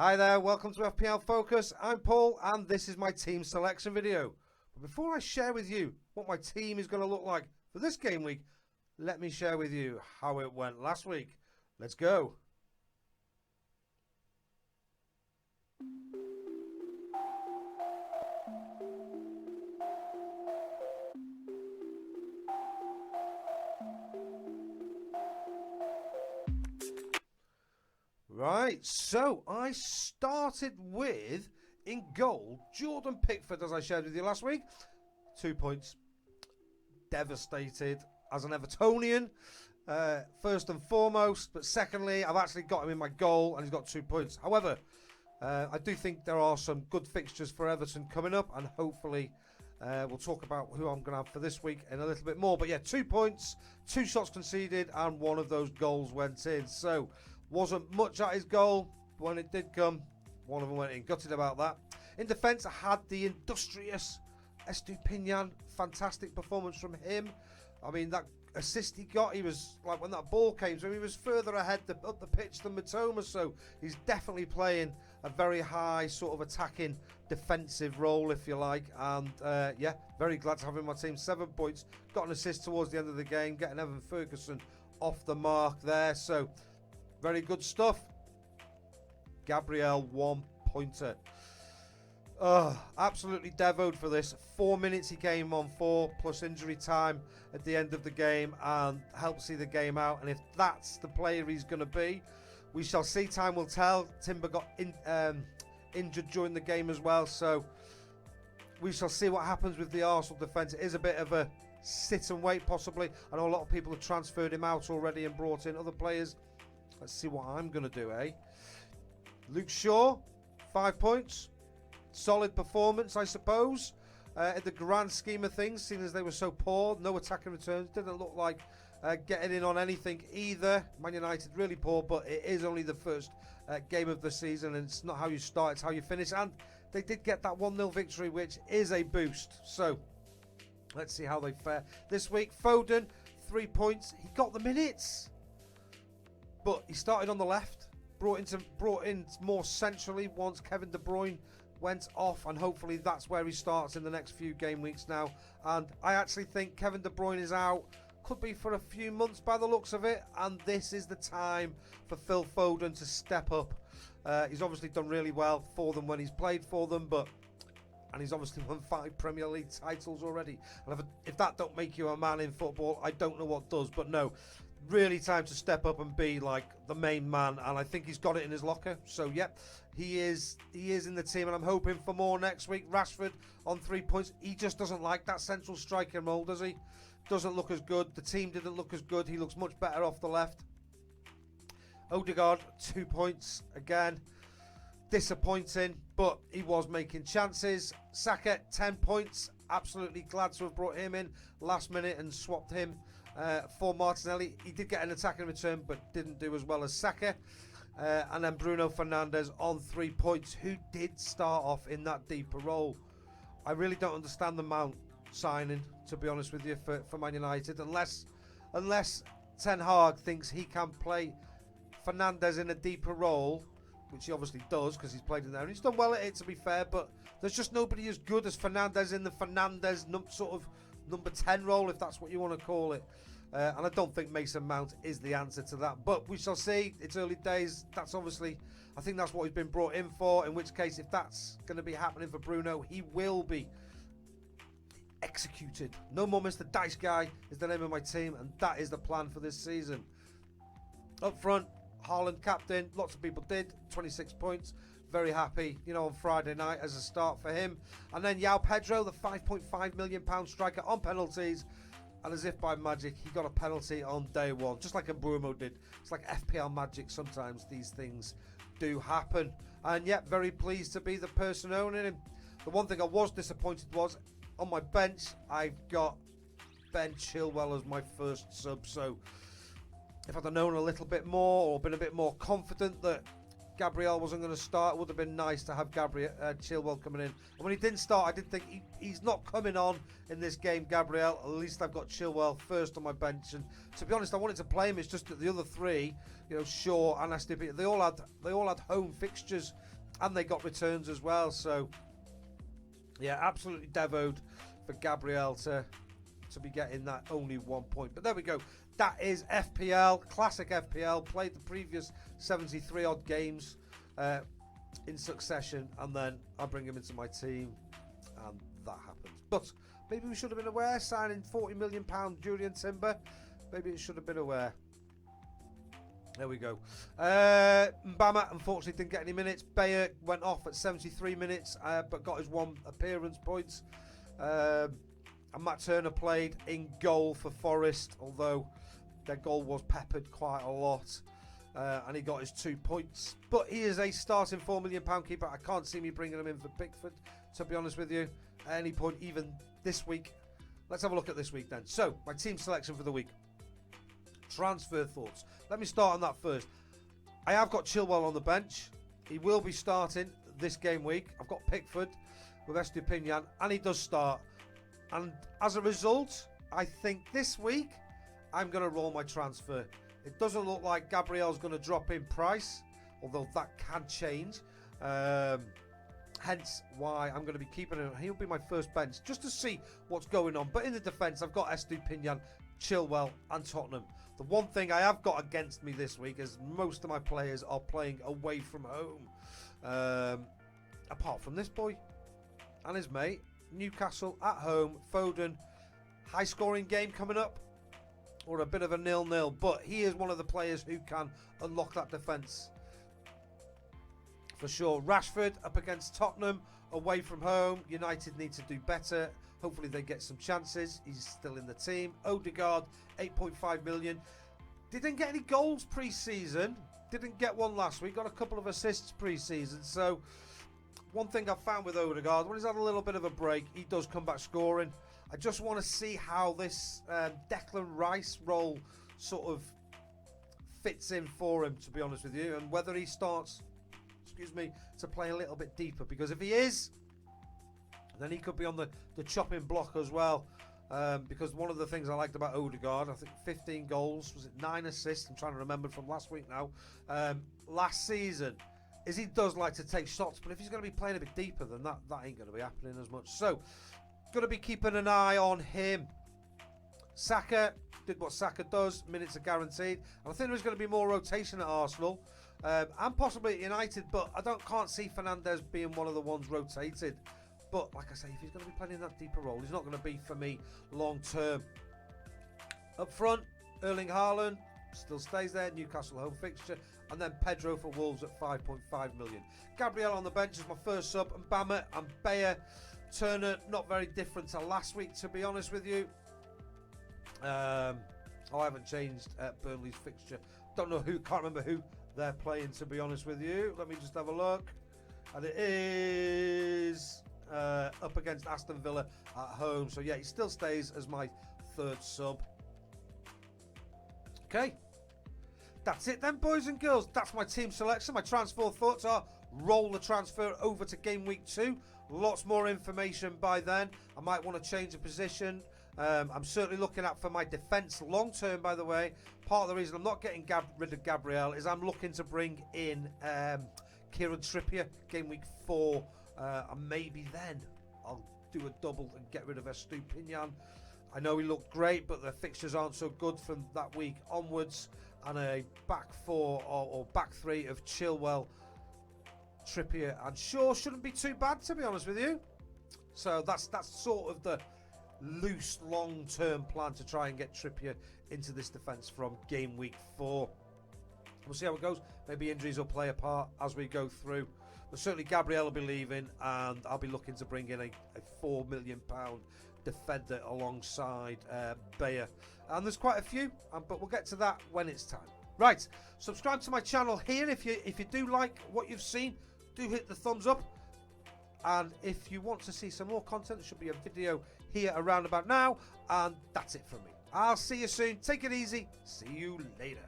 Hi there, welcome to FPL Focus. I'm Paul and this is my team selection video. But before I share with you what my team is going to look like for this game week, let me share with you how it went last week. Let's go. Right, so I started with, in goal, Jordan Pickford, as I shared with you last week. 2 points. Devastated as an Evertonian, first and foremost. But secondly, I've actually got him in my goal and he's got 2 points. However, I do think there are some good fixtures for Everton coming up. And hopefully we'll talk about who I'm going to have for this week in a little bit more. But yeah, 2 points, 2 shots conceded and one of those goals went in. So wasn't much at his goal. When it did come, one of them went in. Gutted about that. In defence, I had the industrious Estupinian. Fantastic performance from him. I mean, that assist he got, he was like, when that ball came to him, he was further ahead up the pitch than Matoma. So he's definitely playing a very high sort of attacking defensive role, if you like. And yeah, very glad to have him in my team. 7 points. Got an assist towards the end of the game, getting Evan Ferguson off the mark there. So very good stuff. Gabriel, 1 pointer. Absolutely devoed for this. 4 minutes he came on for, plus injury time at the end of the game, and helped see the game out. And if that's the player he's going to be, we shall see. Time will tell. Timber got injured during the game as well, so we shall see what happens with the Arsenal defence. It is a bit of a sit and wait, possibly. I know a lot of people have transferred him out already and brought in other players. Let's see what I'm going to do, eh? Luke Shaw, 5 points. Solid performance, I suppose, in the grand scheme of things, seeing as they were so poor. No attacking returns. Didn't look like getting in on anything either. Man United really poor, but it is only the first game of the season, and it's not how you start, it's how you finish. And they did get that 1-0 victory, which is a boost. So let's see how they fare this week. Foden, 3 points. He got the minutes, but he started on the left. Brought in more centrally once Kevin De Bruyne went off, and hopefully that's where he starts in the next few game weeks now. And I actually think Kevin De Bruyne is out, could be for a few months by the looks of it, and this is the time for Phil Foden to step up. He's obviously done really well for them when he's played for them, and he's obviously won 5 Premier League titles already. And if that don't make you a man in football, I don't know what does. But no, really time to step up and be like the main man, and I think he's got it in his locker. So yeah, he is in the team, and I'm hoping for more next week. Rashford on 3 points. He just doesn't like that central striker role, does he? Doesn't look as good. The team didn't look as good. He looks much better off the left. Odegaard, 2 points again. Disappointing, but he was making chances. Saka, 10 points. Absolutely glad to have brought him in last minute and swapped him for Martinelli. He did get an attacking return, but didn't do as well as Saka. And then Bruno Fernandes on 3 points, who did start off in that deeper role. I really don't understand the Mount signing, to be honest with you, for Man United, unless Ten Hag thinks he can play Fernandes in a deeper role, which he obviously does because he's played in there and he's done well at it, to be fair. But there's just nobody as good as Fernandes in the Fernandes sort of number 10 role, if that's what you want to call it. And I don't think Mason Mount is the answer to that, but we shall see. It's early days. That's obviously, I think that's what he's been brought in for, in which case, if that's going to be happening for Bruno, he will be executed. No more Mr. Dice Guy is the name of my team, and that is the plan for this season. Up front, Haaland captain. Lots of people did. 26 points. Very happy, on Friday night as a start for him. And then João Pedro, the £5.5 million striker, on penalties. And as if by magic, he got a penalty on day one, just like Mbeumo did. It's like FPL magic. Sometimes these things do happen. And yet, very pleased to be the person owning him. The one thing I was disappointed was, on my bench, I've got Ben Chilwell as my first sub. So if I'd have known a little bit more, or been a bit more confident that Gabriel wasn't going to start. It would have been nice to have Chilwell coming in. And when he didn't start, I did think he's not coming on in this game, Gabriel. At least I've got Chilwell first on my bench. And to be honest, I wanted to play him. It's just that the other three, you know, Shaw and Astipia, they all had home fixtures and they got returns as well. So yeah, absolutely devoed for Gabriel to be getting that only 1 point. But there we go. That is FPL, classic FPL. Played the previous 73 odd games in succession, and then I bring him into my team, and that happens. But maybe we should have been aware, signing £40 million Julian Timber. Maybe it should have been aware. There we go. Mbama unfortunately didn't get any minutes. Bayer went off at 73 minutes, but got his 1 appearance points. And Matt Turner played in goal for Forest, although their goal was peppered quite a lot. And he got his 2 points. But he is a starting £4 million keeper. I can't see me bringing him in for Pickford, to be honest with you, at any point, even this week. Let's have a look at this week then. So, my team selection for the week. Transfer thoughts. Let me start on that first. I have got Chilwell on the bench. He will be starting this game week. I've got Pickford with Estupinian, and he does start. And as a result, I think this week I'm going to roll my transfer. It doesn't look like Gabriel's going to drop in price, although that can change. Hence why I'm going to be keeping him. He'll be my first bench just to see what's going on. But in the defence, I've got Estupinian, Chilwell and Tottenham. The one thing I have got against me this week is most of my players are playing away from home. Apart from this boy and his mate. Newcastle at home, Foden, high scoring game coming up, or a bit of a 0-0, but he is one of the players who can unlock that defence for sure. Rashford up against Tottenham, away from home. United need to do better. Hopefully they get some chances. He's still in the team. Odegaard, 8.5 million. Didn't get any goals pre-season. Didn't get one last week. Got a couple of assists pre-season. So one thing I've found with Odegaard, when he's had a little bit of a break, he does come back scoring. I just want to see how this Declan Rice role sort of fits in for him, to be honest with you, and whether he starts, to play a little bit deeper. Because if he is, then he could be on the chopping block as well. Because one of the things I liked about Odegaard, I think 15 goals, was it 9 assists? I'm trying to remember from last week now. Last season, is he does like to take shots, but if he's going to be playing a bit deeper, then that ain't going to be happening as much. So, going to be keeping an eye on him. Saka did what Saka does. Minutes are guaranteed. And I think there's going to be more rotation at Arsenal. And possibly at United, but I can't see Fernandes being one of the ones rotated. But like I say, if he's going to be playing in that deeper role, he's not going to be for me long term. Up front, Erling Haaland still stays there. Newcastle home fixture. And then Pedro for Wolves at 5.5 million. Gabriel on the bench is my first sub. And Mbama and Bayer. Turner, not very different to last week, to be honest with you. I haven't changed Burnley's fixture. Don't know who, can't remember who they're playing, to be honest with you. Let me just have a look. And it is up against Aston Villa at home. So yeah, he still stays as my third sub. Okay. That's it then, boys and girls. That's my team selection. My transfer thoughts are roll the transfer over to game week 2. Lots more information by then. I might want to change a position. I'm certainly looking out for my defence long term, by the way. Part of the reason I'm not getting rid of Gabriel is I'm looking to bring in Kieran Trippier game week 4. And maybe then I'll do a double and get rid of Estupinian. I know he looked great, but the fixtures aren't so good from that week onwards. And a back 4 or back 3 of Chilwell, Trippier and Shaw shouldn't be too bad, to be honest with you. So that's sort of the loose long-term plan to try and get Trippier into this defence from game week 4. We'll see how it goes. Maybe injuries will play a part as we go through. But certainly Gabriel will be leaving, and I'll be looking to bring in a £4 million defender alongside Bayer. And there's quite a few, but we'll get to that when it's time. Right, subscribe to my channel here if you do like what you've seen. Do hit the thumbs up. And if you want to see some more content, there should be a video here around about now. And that's it from me. I'll see you soon. Take it easy. See you later.